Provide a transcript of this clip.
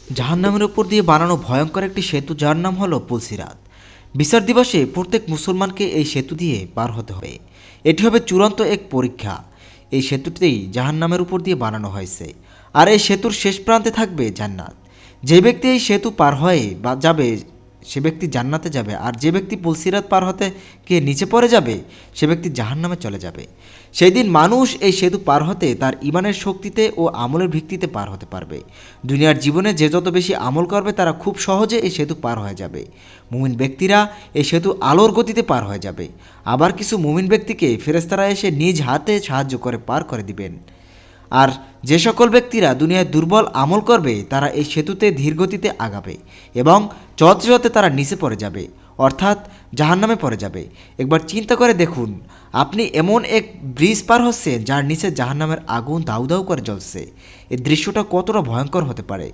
জাহান্নামের উপর দিয়ে বানানো ভয়ঙ্কর একটি সেতু, যার নাম হলো পুলসিরাত। বিচার দিবসে প্রত্যেক মুসলমানকে এই সেতু দিয়ে পার হতে হবে। এটি হবে চূড়ান্ত এক পরীক্ষা। এই সেতুটি জাহান্নামের উপর দিয়ে বানানো হয়েছে, আর এই সেতুর শেষ প্রান্তে থাকবে জান্নাত। যে ব্যক্তি এই সেতু পার হয়ে বা যাবে সে ব্যক্তি জান্নাতে যাবে, আর যে ব্যক্তি পুলসিরাত পার হতে গিয়ে নিচে পড়ে যাবে সে ব্যক্তি জাহান্নামে চলে যাবে। সেই দিন মানুষ এই সেতু পার হতে তার ইমানের শক্তিতে ও আমলের ভিত্তিতে পার হতে পারবে। দুনিয়ার জীবনে যে যত বেশি আমল করবে তারা খুব সহজে এই সেতু পার হয়ে যাবে। মুমিন ব্যক্তিরা এই সেতু আলোর গতিতে পার হয়ে যাবে। আবার কিছু মুমিন ব্যক্তিকে ফেরেশতারা এসে নিজ হাতে সাহায্য করে পার করে দিবেন। আর যে সকল ব্যক্তিরা দুনিয়ায় দুর্বল আমল করবে তারা এই সেতুতে ধীরগতিতে আগাবে এবং চলতে চলতে তারা নিচে পড়ে যাবে, অর্থাৎ জাহান্নামে পড়ে যাবে। একবার চিন্তা করে দেখুন, আপনি এমন এক ব্রিজ পার হচ্ছেন যার নিচে জাহান্নামের আগুন দাউ দাউ করে জ্বলছে। এই দৃশ্যটা কতটা ভয়ঙ্কর হতে পারে।